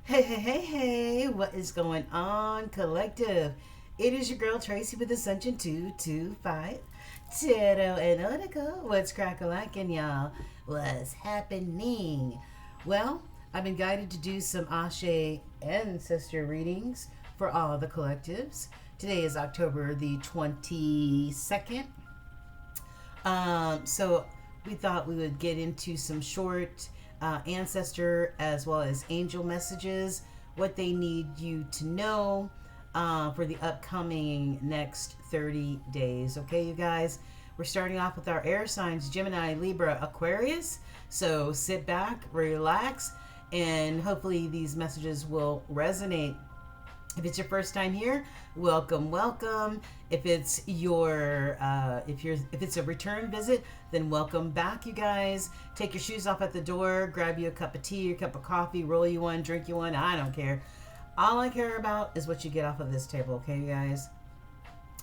Hey, what is going on, collective? It is your girl Tracy with Ascension 225. Tarot and Oracle. What's crack-a-lackin', y'all? What's happening? Well, I've been guided to do some Hr Ancestor readings for all the collectives. Today is October the 22nd. So we thought we would get into some short ancestor as well as angel messages, what they need you to know for the upcoming next 30 days. Okay, you guys, we're starting off with our air signs: Gemini, Libra, Aquarius. So sit back, relax, and hopefully these messages will resonate. If it's your first time here, welcome. If it's your if it's a return visit, then welcome back, you guys. Take your shoes off at the door, grab you a cup of tea, a cup of coffee, roll you one, drink you one. I don't care. All I care about is what you get off of this table, okay, you guys?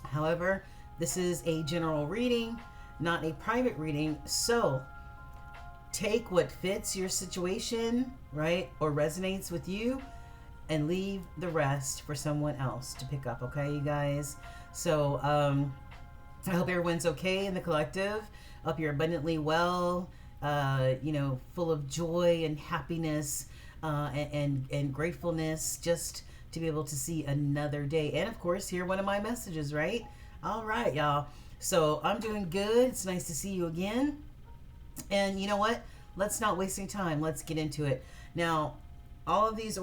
However, this is a general reading, not a private reading. So take what fits your situation, right, or resonates with you, and leave the rest for someone else to pick up, okay, you guys? So I hope everyone's okay in the collective. I hope you're abundantly well, full of joy and happiness and gratefulness just to be able to see another day. And of course, hear one of my messages, right? All right, y'all. So I'm doing good. It's nice to see you again. And you know what? Let's not waste any time. Let's get into it. Now, all of these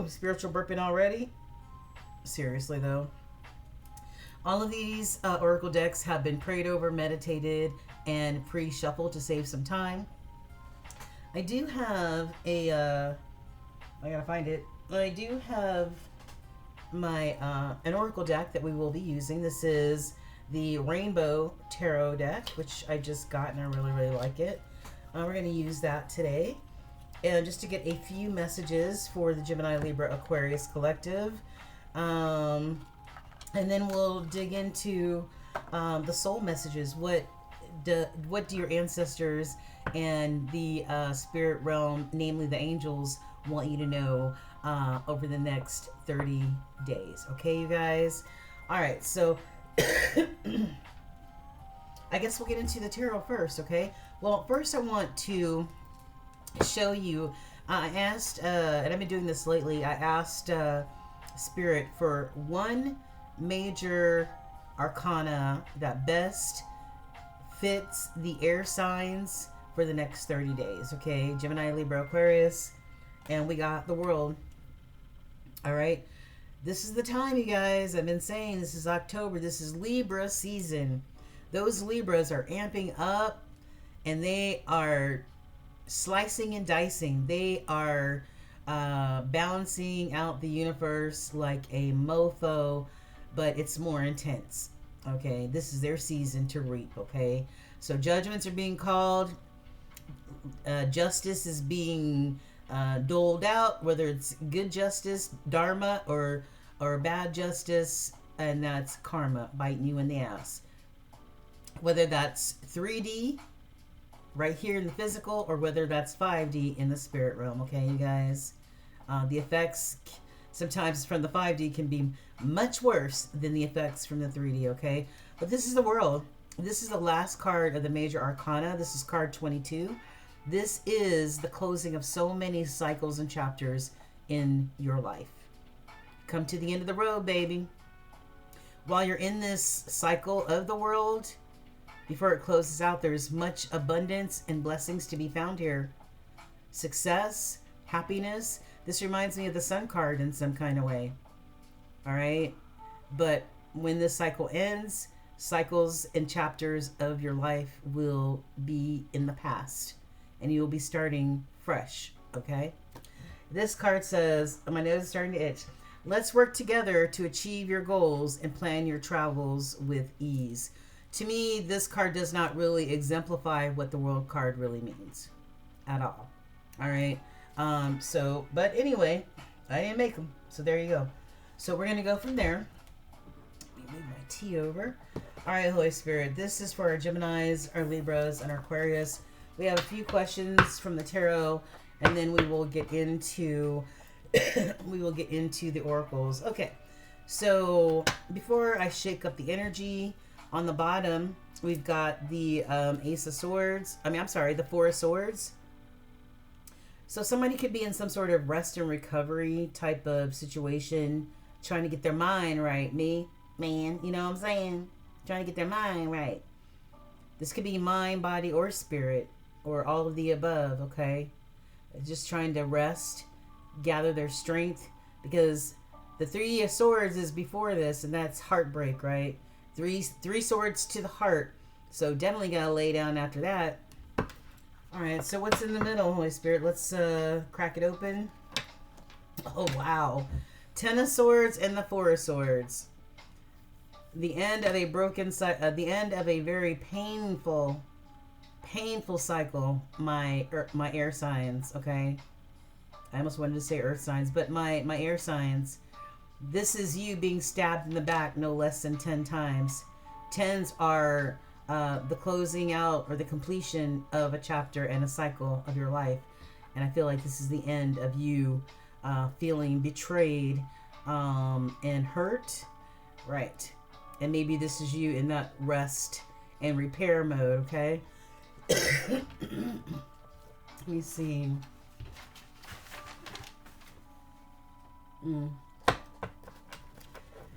spiritual burping already. Seriously though, all of these oracle decks have been prayed over, meditated, and pre-shuffled to save some time. I do have a I gotta find it. I do have my an oracle deck that we will be using. This is the Rainbow Tarot deck, which I just got and I really like it. We're going to use that today. And just to get a few messages for the Gemini, Libra, Aquarius collective. And then we'll dig into the soul messages. What do your ancestors and the spirit realm, namely the angels, want you to know over the next 30 days? Okay, you guys? All right, so I guess we'll get into the tarot first, okay? Well, first I want to show you, I asked, and I've been doing this lately, I asked Spirit for one major arcana that best fits the air signs for the next 30 days, okay? Gemini, Libra, Aquarius, and we got the world. All right, this is the time, you guys. I've been saying this is October. This is Libra season. Those Libras are amping up, and they are slicing and dicing. They are balancing out the universe like a mofo, but it's more intense. Okay, this is their season to reap. Okay, so judgments are being called. Justice is being doled out, whether it's good justice, dharma, or bad justice, and that's karma biting you in the ass. Whether that's 3D right here in the physical, or whether that's 5D in the spirit realm, okay, you guys? The effects sometimes from the 5D can be much worse than the effects from the 3D, okay? But this is the world. This is the last card of the major arcana. This is card 22. This is the closing of so many cycles and chapters in your life. Come to the end of the road, baby. While you're in this cycle of the world, before it closes out, there's much abundance and blessings to be found here. Success, happiness. This reminds me of the Sun card in some kind of way. All right? But when this cycle ends, cycles and chapters of your life will be in the past, and you'll be starting fresh, okay? This card says, my nose is starting to itch. Let's work together to achieve your goals and plan your travels with ease. To me, this card does not really exemplify what the world card really means at all. All right. But anyway, I didn't make them. So there you go. So we're going to go from there. Let me move my tea over. All right, Holy Spirit. This is for our Geminis, our Libras, and our Aquarius. We have a few questions from the tarot, and then we will get into we will get into the oracles. Okay, so before I shake up the energy, on the bottom we've got the Ace of Swords. I'm sorry, the Four of Swords. So somebody could be in some sort of rest and recovery type of situation, trying to get their mind right. Man, you know what I'm saying? Trying to get their mind right. This could be mind, body, or spirit, or all of the above, okay? Just trying to rest, gather their strength, because the Three of Swords is before this, and that's heartbreak, right? Three swords to the heart. So definitely gotta lay down after that. All right, so what's in the middle, Holy Spirit? Let's crack it open. Oh, wow. Ten of Swords and the Four of Swords. The end of a broken cycle, the end of a very painful cycle, my air signs, okay? I almost wanted to say earth signs, but my air signs. This is you being stabbed in the back no less than 10 times. Tens are the closing out or the completion of a chapter and a cycle of your life. And I feel like this is the end of you feeling betrayed and hurt. Right. And maybe this is you in that rest and repair mode, okay? Let me see.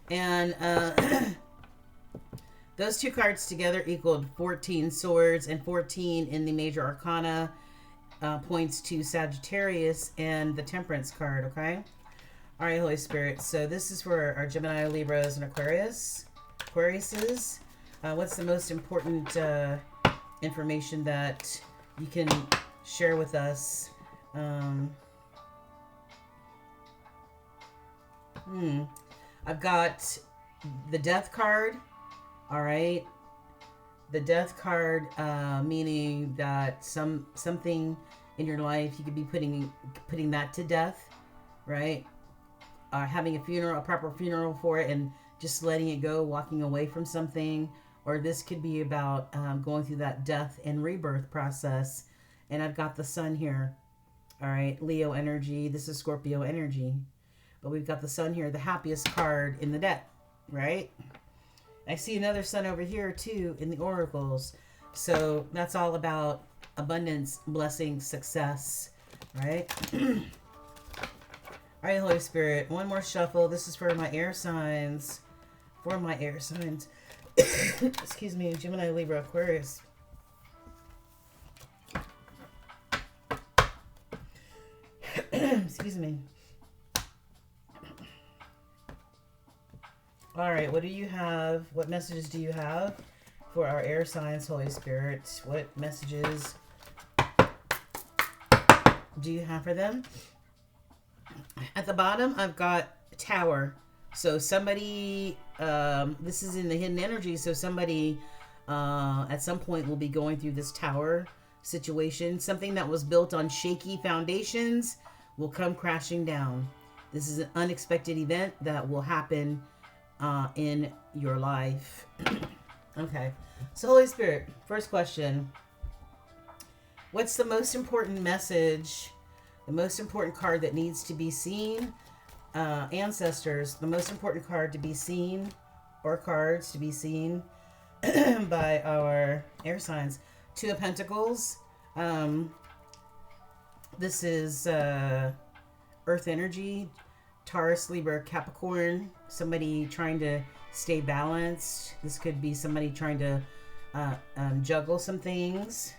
And those two cards together equaled 14 swords, and 14 in the major arcana points to Sagittarius and the Temperance card, okay? All right, Holy Spirit. So this is for our Gemini, Libras, and Aquariuses. What's the most important information that you can share with us? I've got the Death card. All right. The Death card, meaning that something in your life, you could be putting that to death, right? Having a proper funeral for it, and just letting it go, walking away from something. Or this could be about going through that death and rebirth process. And I've got the Sun here. All right, Leo energy. This is Scorpio energy. But we've got the Sun here, the happiest card in the deck, right? I see another Sun over here too in the oracles. So that's all about abundance, blessing, success, right? All right, Holy Spirit, one more shuffle. This is for my air signs. Excuse me, Gemini, Libra, Aquarius. Excuse me. All right, what do you have? What messages do you have for our air signs, Holy Spirit? What messages do you have for them? At the bottom, I've got Tower. So somebody, this is in the hidden energy, so somebody at some point will be going through this Tower situation. Something that was built on shaky foundations will come crashing down. This is an unexpected event that will happen in your life. Okay, so Holy Spirit, first question. What's the most important message, the most important card that needs to be seen? Ancestors, the most important card to be seen, or cards to be seen by our air signs. Two of Pentacles. This is Earth energy. Taurus, Libra, Capricorn. Somebody trying to stay balanced. This could be somebody trying to juggle some things.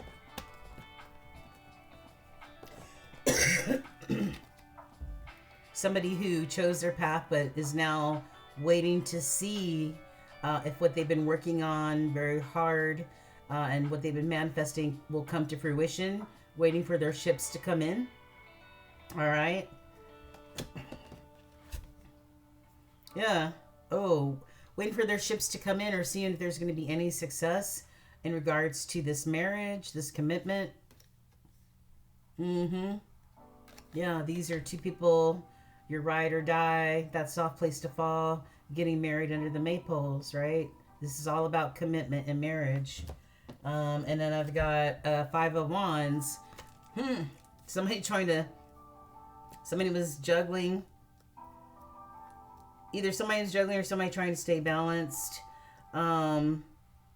Somebody who chose their path but is now waiting to see if what they've been working on very hard and what they've been manifesting will come to fruition, waiting for their ships to come in. All right. Yeah. Oh, waiting for their ships to come in, or seeing if there's going to be any success in regards to this marriage, this commitment. Yeah, these are two people, your ride or die, that soft place to fall, getting married under the maypoles, right? This is all about commitment and marriage. And then I've got Five of Wands. Somebody trying to Somebody was juggling. Either somebody was juggling or somebody trying to stay balanced. You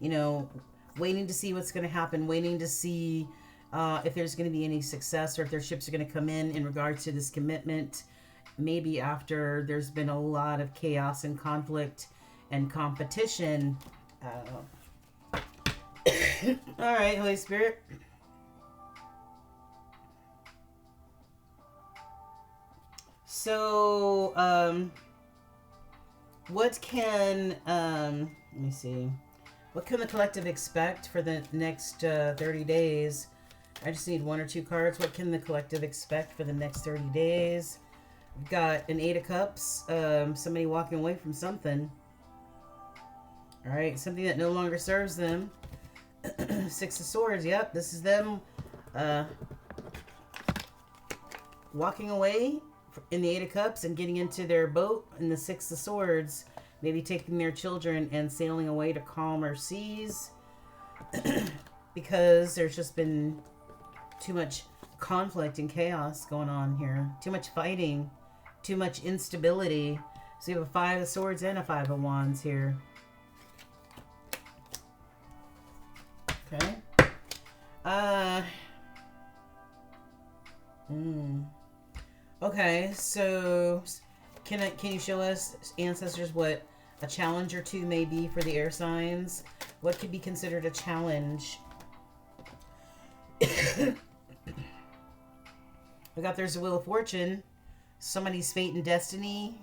know, waiting to see what's going to happen, waiting to see if there's going to be any success or if their ships are going to come in regards to this commitment. Maybe after there's been a lot of chaos and conflict and competition. All right, Holy Spirit. So, what can, let me see. What can the collective expect for the next 30 days? I just need 1 or 2 cards. What can the collective expect for the next 30 days? We've got an 8 of Cups. Somebody walking away from something. All right, something that no longer serves them. 6 of Swords. Yep, this is them walking away in the 8 of Cups and getting into their boat in the 6 of Swords. Maybe taking their children and sailing away to calmer seas. Because there's just been too much conflict and chaos going on here. Too much fighting. Too much instability. So you have a 5 of Swords and a 5 of Wands here. Okay. Okay, so can you show us, ancestors, what a challenge or two may be for the air signs? What could be considered a challenge? We got there's a Wheel of Fortune. Somebody's fate and destiny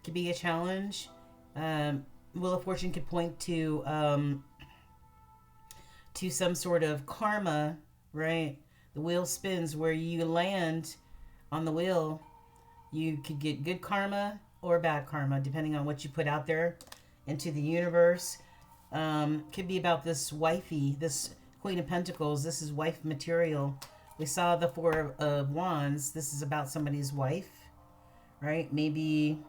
could be a challenge. Wheel of Fortune could point to some sort of karma, right? The wheel spins where you land on the wheel. You could get good karma or bad karma, depending on what you put out there into the universe. Could be about this wifey, this Queen of Pentacles. This is wife material. We saw the 4 of Wands. This is about somebody's wife, right? Maybe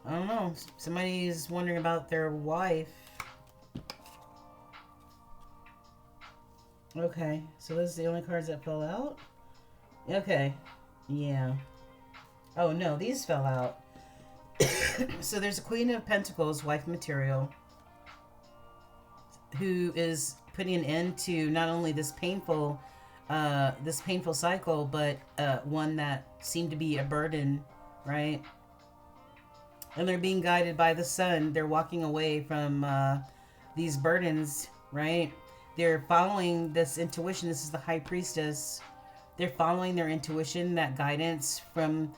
I don't know. Somebody's wondering about their wife. Okay, so those are the only cards that fell out? Okay, yeah. Oh no, these fell out. So there's a Queen of Pentacles, wife material, who is putting an end to not only this painful cycle, but one that seemed to be a burden, right? And they're being guided by the sun. They're walking away from these burdens, right? They're following this intuition. This is the High Priestess. They're following their intuition, that guidance from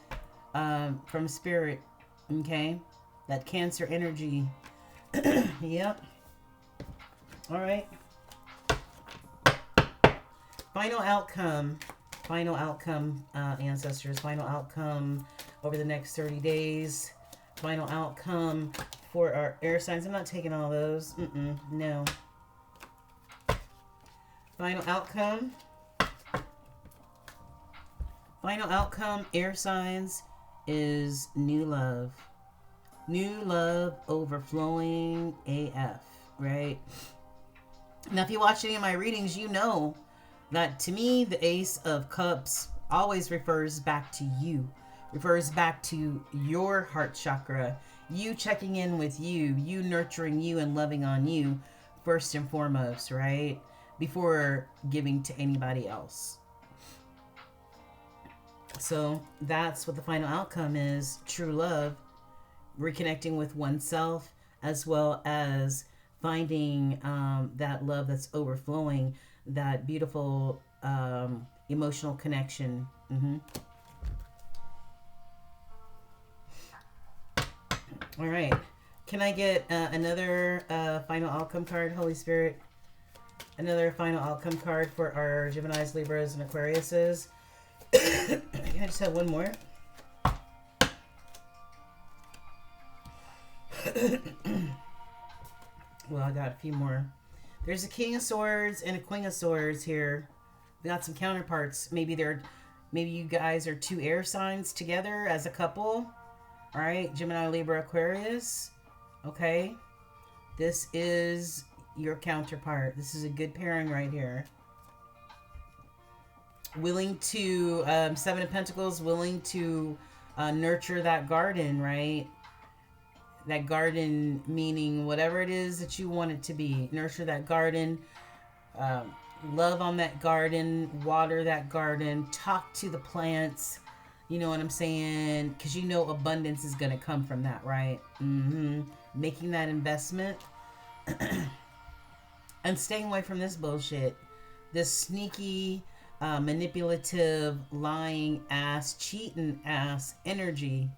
spirit, okay? That Cancer energy. Yep. All right. Final outcome, ancestors. Final outcome over the next 30 days. Final outcome for our air signs. I'm not taking all those. No. Final outcome. Final outcome, air signs, is new love. New love overflowing AF, right? Now, if you watch any of my readings, you know that to me, the Ace of Cups always refers back to you. Refers back to your heart chakra. You checking in with you. You nurturing you and loving on you first and foremost, right? Before giving to anybody else. So that's what the final outcome is. True love. Reconnecting with oneself, as well as finding that love that's overflowing, that beautiful emotional connection. All right. Can I get another final outcome card, Holy Spirit? Another final outcome card for our Geminis, Libras, and Aquariuses. Can I just have one more? Well, I got a few more. There's a King of Swords and a Queen of Swords here. We got some counterparts. Maybe you guys are 2 air signs together as a couple. All right, Gemini, Libra, Aquarius. Okay. This is your counterpart. This is a good pairing right here. Willing to, Seven of Pentacles, willing to nurture that garden, right? That garden meaning whatever it is that you want it to be. Nurture that garden. Love on that garden. Water that garden. Talk to the plants. You know what I'm saying? Because you know abundance is going to come from that, right? Making that investment. And staying away from this bullshit. This sneaky, manipulative, lying ass, cheating ass energy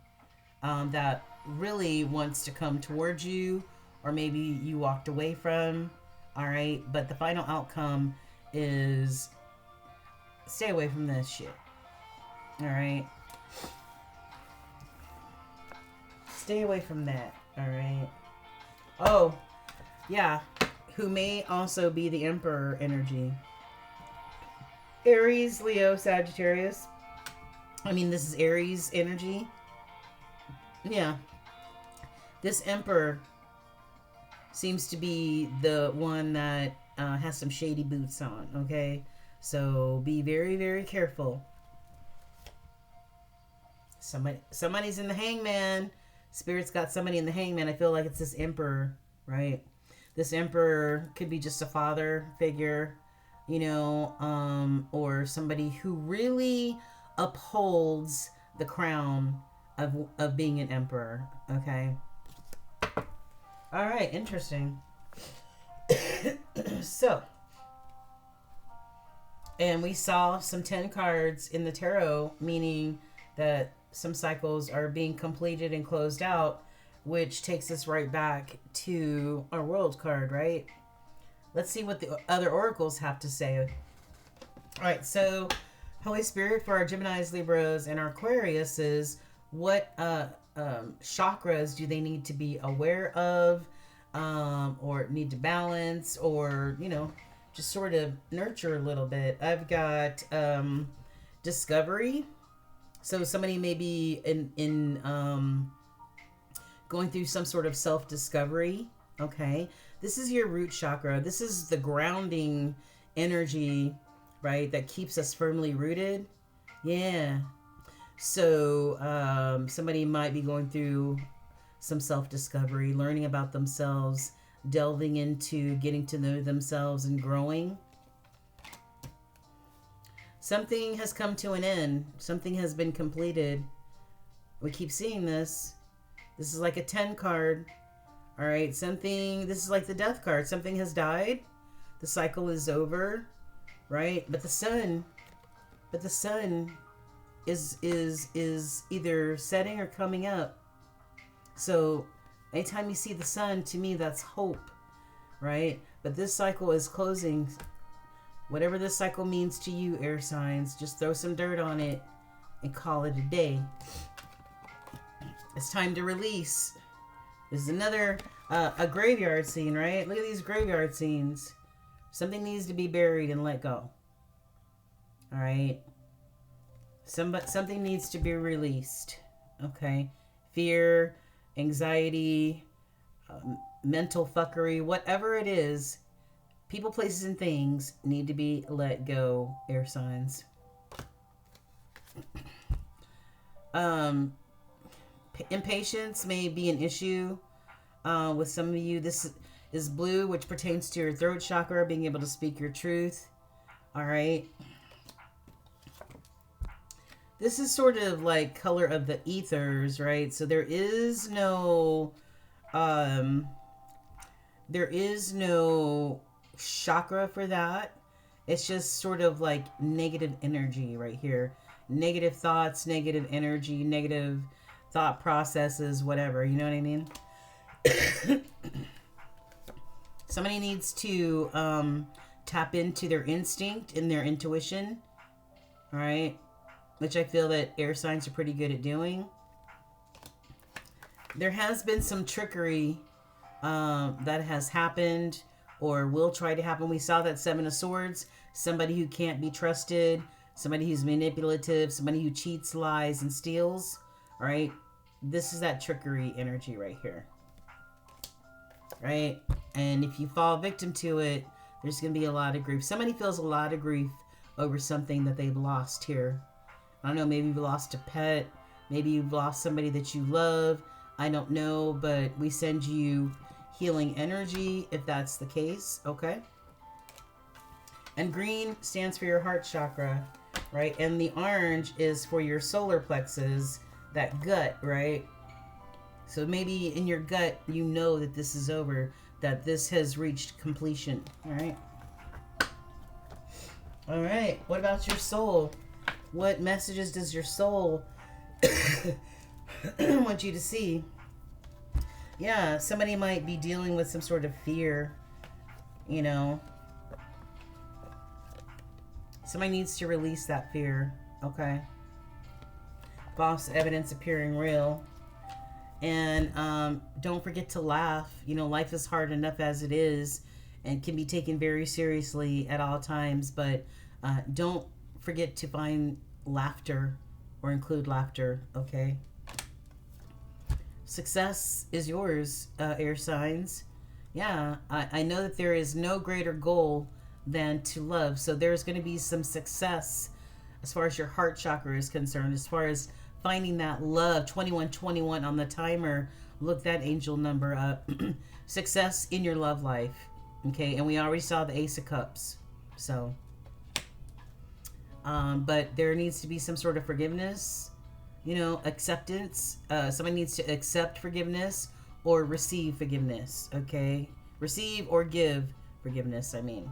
that really wants to come towards you, or maybe you walked away from. All right, but the final outcome is stay away from this shit. All right, stay away from that. All right. Oh, yeah, who may also be the Emperor energy. Aries, Leo, Sagittarius. I mean, this is Aries energy. Yeah. This Emperor seems to be the one that has some shady boots on, okay? So be very, very careful. Somebody's in the Hangman. Spirit's got somebody in the Hangman. I feel like it's this Emperor, right? This Emperor could be just a father figure, you know, or somebody who really upholds the crown of being an emperor, okay? All right, interesting. So, and we saw some 10 cards in the tarot, meaning that some cycles are being completed and closed out, which takes us right back to our world card, right? Let's see what the other oracles have to say. All right, so Holy Spirit for our Geminis, Libras, and our Aquariuses, what chakras do they need to be aware of, or need to balance, or, you know, just sort of nurture a little bit? I've got discovery. So somebody may be in going through some sort of self-discovery, okay? This is your root chakra. This is the grounding energy, right, that keeps us firmly rooted. Yeah. So somebody might be going through some self-discovery, learning about themselves, delving into getting to know themselves and growing. Something has come to an end. Something has been completed. We keep seeing this. This is like a 10 card. All right, this is like the death card. Something has died. The cycle is over, right? But the sun is either setting or coming up. So anytime you see the sun, to me, that's hope, right? But this cycle is closing. Whatever this cycle means to you, air signs, just throw some dirt on it and call it a day. It's time to release. This is another, a graveyard scene, right? Look at these graveyard scenes. Something needs to be buried and let go. All right. Something needs to be released. Okay. Fear, anxiety, mental fuckery, whatever it is, people, places, and things need to be let go, air signs. Impatience may be an issue with some of you. This is blue, which pertains to your throat chakra, being able to speak your truth. All right. This is sort of like color of the ethers, right? So there is no chakra for that. It's just sort of like negative energy right here. Negative thoughts, negative energy, negative thought processes, whatever. You know what I mean? Somebody needs to tap into their instinct and their intuition. All right? Which I feel that air signs are pretty good at doing. There has been some trickery that has happened or will try to happen. We saw that 7 of Swords. Somebody who can't be trusted. Somebody who's manipulative. Somebody who cheats, lies, and steals. All right? This is that trickery energy right here. right? And if you fall victim to it, there's going to be a lot of grief. Somebody feels a lot of grief over something that they've lost here. I don't know, maybe you've lost a pet, maybe you've lost somebody that you love. I don't know, but we send you healing energy if that's the case, okay? And green stands for your heart chakra, right? And the orange is for your solar plexus, that gut, right? So maybe in your gut, you know that this is over, that this has reached completion, all right? All right, what about your soul? What messages does your soul want you to see? Yeah, somebody might be dealing with some sort of fear, you know. Somebody needs to release that fear, okay? False evidence appearing real. And don't forget to laugh. You know, life is hard enough as it is and can be taken very seriously at all times, but don't forget to find laughter or include laughter, okay? Success is yours, air signs. Yeah, I know that there is no greater goal than to love. So there's going to be some success as far as your heart chakra is concerned, as far as finding that love. 2121 on the timer. Look that angel number up. Success in your love life. Okay, and we already saw the Ace of Cups. So, but there needs to be some sort of forgiveness, you know, acceptance. Somebody needs to accept forgiveness or receive forgiveness. Okay, receive or give forgiveness, I mean.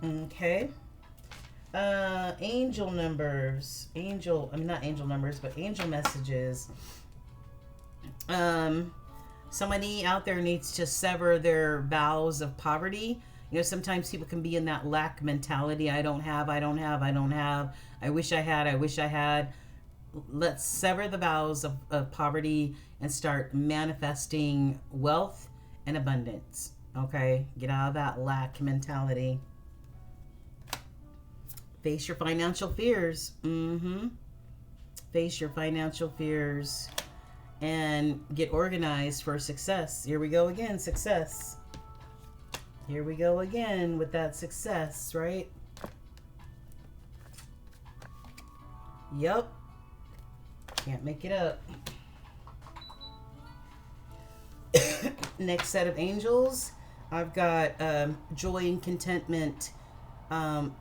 Okay. Angel numbers. Not angel numbers, but angel messages. Somebody out there needs to sever their vows of poverty. You know, sometimes people can be in that lack mentality. I don't have. I wish I had. Let's sever the vows of poverty and start manifesting wealth and abundance. Okay? Get out of that lack mentality. Face your financial fears. Face your financial fears and get organized for success. Here we go again, success. Here we go again with that success, right? Yep. Can't make it up. Next set of angels, I've got joy and contentment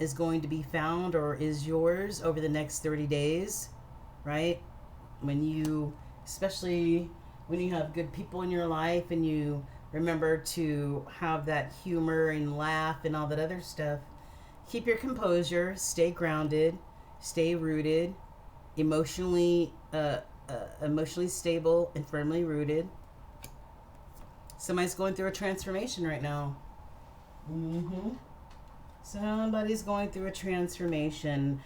is going to be found or is yours over the next 30 days, right? Especially when you have good people in your life and you remember to have that humor and laugh and all that other stuff. Keep your composure, stay grounded, stay rooted, emotionally stable and firmly rooted. Somebody's going through a transformation right now. Somebody's going through a transformation.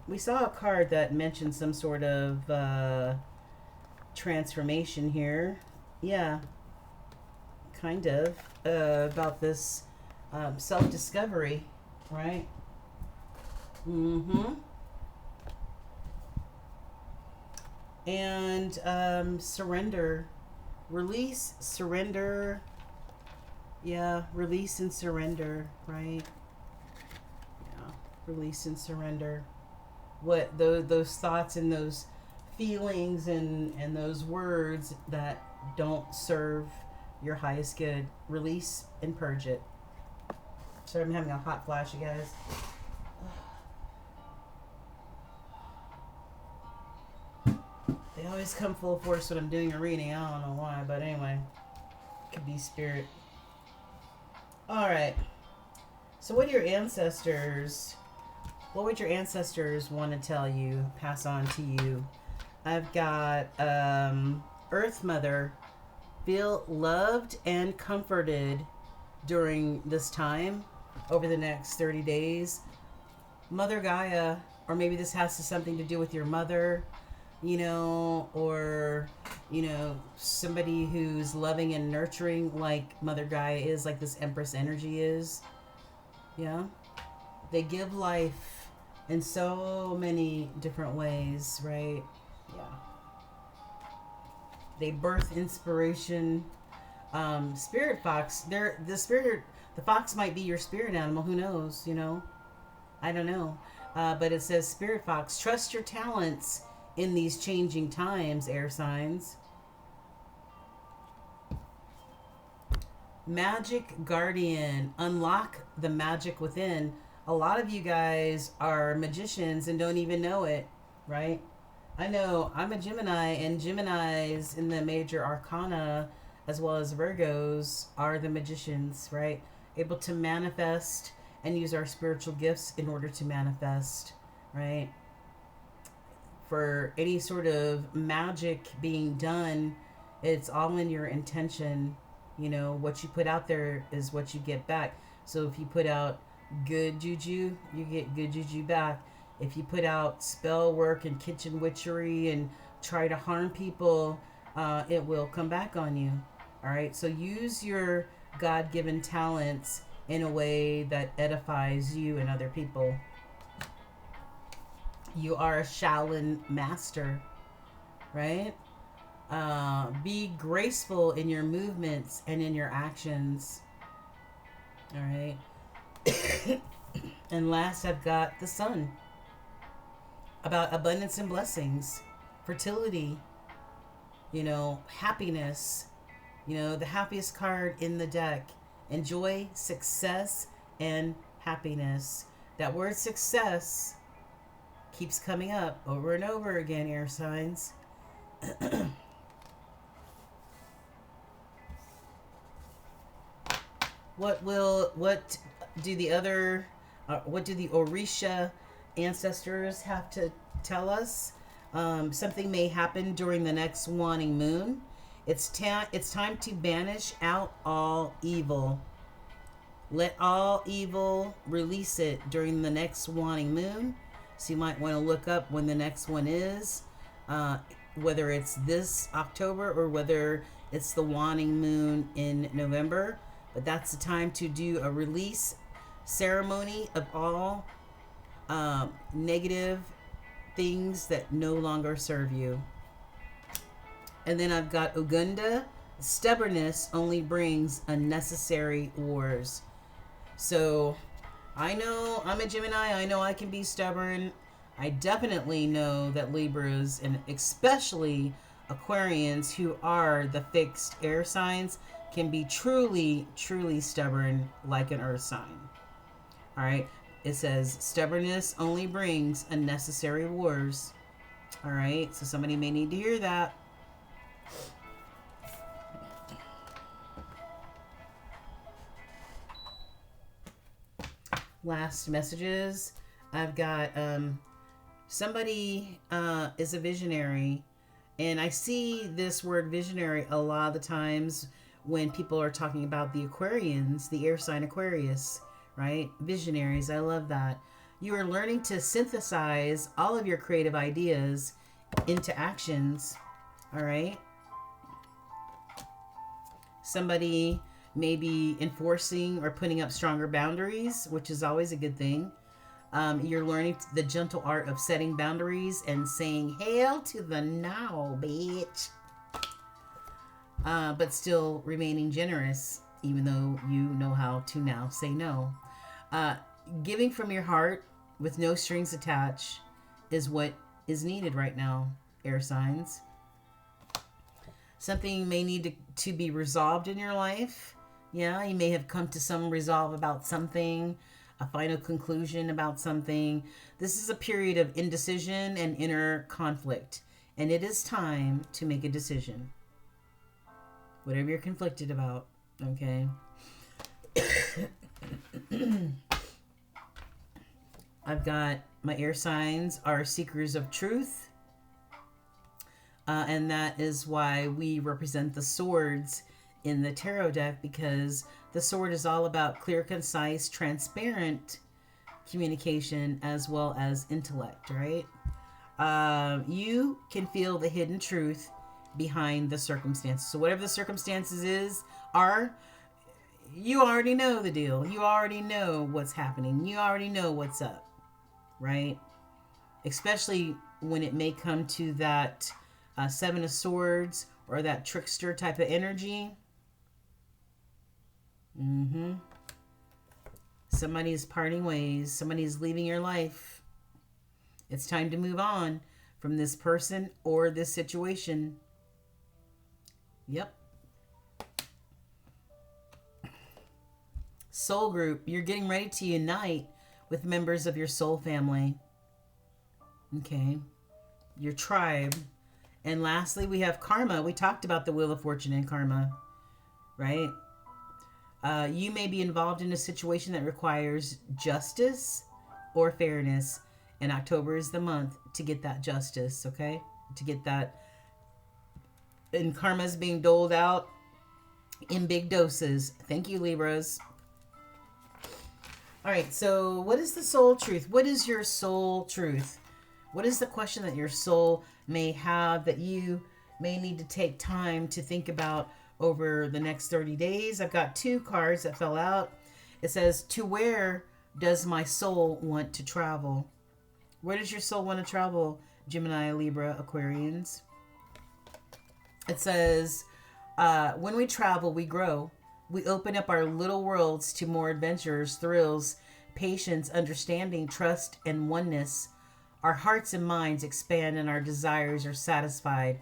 We saw a card that mentioned some sort of transformation here. Yeah, kind of. About this self-discovery, right? And surrender. Release, surrender. Yeah, release and surrender, right? Release and surrender. What those thoughts and those feelings and those words that don't serve your highest good. Release and purge it. Sorry, I'm having a hot flash, you guys. They always come full force when I'm doing a reading. I don't know why, but anyway. Could be spirit. Alright. So what would your ancestors want to tell you, pass on to you? I've got Earth Mother, feel loved and comforted during this time over the next 30 days. Mother Gaia, or maybe this has something to do with your mother, you know, or, you know, somebody who's loving and nurturing like Mother Gaia is, like this Empress energy is. Yeah. They give life in so many different ways, right? Yeah. They birth inspiration. Spirit fox. The fox might be your spirit animal. Who knows? You know, I don't know. But it says spirit fox. Trust your talents in these changing times, air signs. Magic guardian. Unlock the magic within. A lot of you guys are magicians and don't even know it, right? I know I'm a Gemini, and Geminis in the major arcana, as well as Virgos, are the magicians, right? Able to manifest and use our spiritual gifts in order to manifest, right? For any sort of magic being done, it's all in your intention. You know, what you put out there is what you get back. So if you put out good juju, you get good juju back. If you put out spell work and kitchen witchery and try to harm people, it will come back on you. All right, so use your God-given talents in a way that edifies you and other people. You are a Shaolin master, right? Be graceful in your movements and in your actions. All right. And last, I've got the sun. About abundance and blessings, fertility, you know, happiness, you know, the happiest card in the deck. Enjoy success and happiness. That word success keeps coming up over and over again, air signs. What do the Orisha ancestors have to tell us? Something may happen during the next waning moon. It's time to banish out all evil. Let all evil, release it during the next waning moon. So you might want to look up when the next one is, whether it's this October or whether it's the waning moon in November. But that's the time to do a release ceremony of all negative things that no longer serve you. And then I've got Ogunda. Stubbornness only brings unnecessary wars. So I know I'm a Gemini. I know I can be stubborn. I definitely know that Libras, and especially Aquarians, who are the fixed air signs, can be truly, truly stubborn like an earth sign. All right. It says stubbornness only brings unnecessary wars. All right. So somebody may need to hear that. Last messages. I've got somebody is a visionary, and I see this word visionary a lot of the times when people are talking about the Aquarians, the air sign Aquarius, right? Visionaries. I love that. You are learning to synthesize all of your creative ideas into actions. All right. Somebody may be enforcing or putting up stronger boundaries, which is always a good thing. You're learning the gentle art of setting boundaries and saying, "Hail to the now, bitch." But still remaining generous, even though you know how to now say no. Giving from your heart with no strings attached is what is needed right now, air signs. Something may need to be resolved in your life. Yeah, you may have come to some resolve about something, a final conclusion about something. This is a period of indecision and inner conflict, and it is time to make a decision. Whatever you're conflicted about, okay? I've got my air signs are seekers of truth. And that is why we represent the swords in the tarot deck, because the sword is all about clear, concise, transparent communication as well as intellect, right? You can feel the hidden truth behind the circumstances. So whatever the circumstances are, you already know the deal. You already know what's happening. You already know what's up, right? Especially when it may come to that Seven of Swords or that trickster type of energy. Somebody's parting ways. Somebody's leaving your life. It's time to move on from this person or this situation. Yep. Soul group, you're getting ready to unite with members of your soul family. Okay. Your tribe. And lastly, we have karma. We talked about the Wheel of Fortune and karma, right? You may be involved in a situation that requires justice or fairness, and October is the month to get that justice, okay? To get that, and karma is being doled out in big doses. Thank you, Libras. All right, so what is the soul truth? What is your soul truth? What is the question that your soul may have that you may need to take time to think about over the next 30 days? I've got 2 cards that fell out. It says, to where does my soul want to travel? Where does your soul want to travel, Gemini, Libra, Aquarians? It says, when we travel, we grow. We open up our little worlds to more adventures, thrills, patience, understanding, trust, and oneness. Our hearts and minds expand and our desires are satisfied.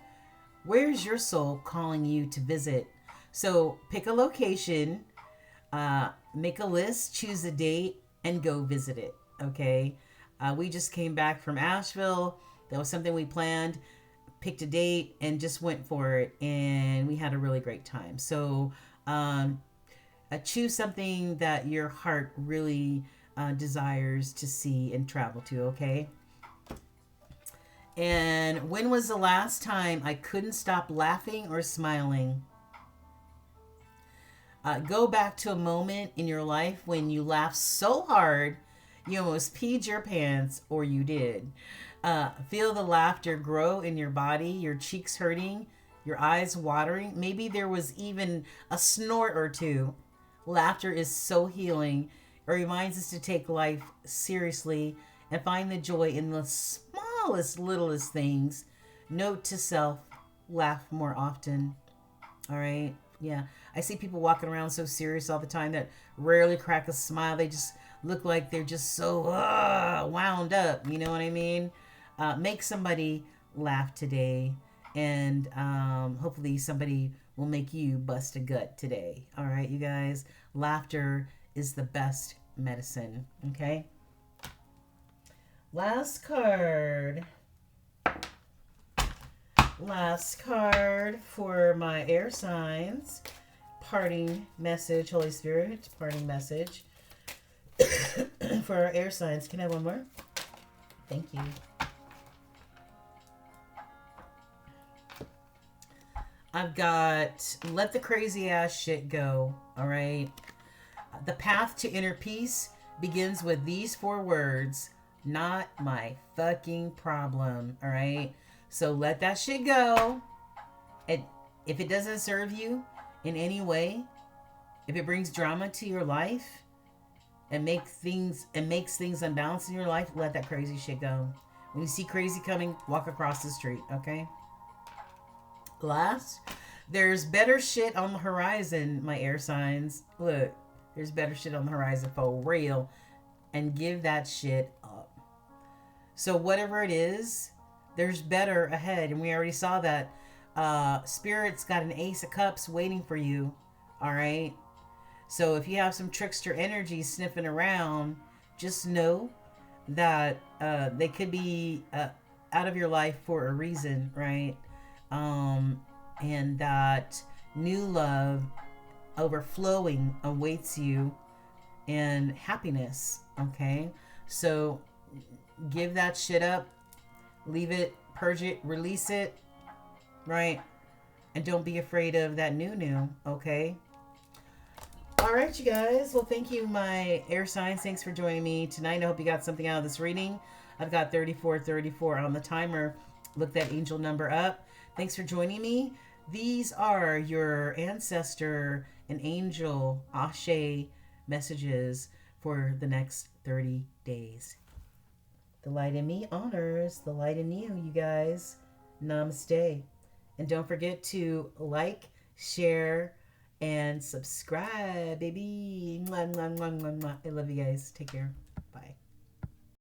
Where's your soul calling you to visit? So pick a location, make a list, choose a date, and go visit it, okay? We just came back from Asheville. That was something we planned, picked a date, and just went for it, and we had a really great time. So choose something that your heart really desires to see and travel to, okay? And when was the last time I couldn't stop laughing or smiling? Go back to a moment in your life when you laughed so hard you almost peed your pants, or you did. Feel the laughter grow in your body, your cheeks hurting, your eyes watering. Maybe there was even a snort or two. Laughter is so healing. It reminds us to take life seriously and find the joy in the smallest, littlest things. Note to self, laugh more often. All right? Yeah. I see people walking around so serious all the time that rarely crack a smile. They just look like they're just so wound up. You know what I mean? Make somebody laugh today. And hopefully somebody will make you bust a gut today. All right, you guys? Laughter is the best medicine. Okay? Last card. Last card for my air signs. Parting message, Holy Spirit. Parting message for our air signs. Can I have one more? Thank you. I've got let the crazy ass shit go. All right. The path to inner peace begins with these 4 words. Not my fucking problem. All right. So let that shit go. And if it doesn't serve you in any way, if it brings drama to your life and makes things unbalanced in your life, let that crazy shit go. When you see crazy coming, walk across the street. Okay. Last, there's better shit on the horizon, my air signs. Look, there's better shit on the horizon for real. And give that shit up. So whatever it is, there's better ahead. And we already saw that. Spirit's got an Ace of Cups waiting for you. All right. So if you have some trickster energy sniffing around, just know that they could be out of your life for a reason, right? And that new love overflowing awaits you and happiness. Okay. So give that shit up, leave it, purge it, release it, right? And don't be afraid of that new, okay? All right, you guys. Well, thank you, my air signs. Thanks for joining me tonight. I hope you got something out of this reading. I've got 3434 on the timer. Look that angel number up. Thanks for joining me. These are your ancestor and angel Ashe messages for the next 30 days. The light in me honors the light in you, you guys. Namaste And don't forget to like, share, and subscribe, baby. Mwah, mwah, mwah, mwah, mwah. I love you guys. Take care. Bye.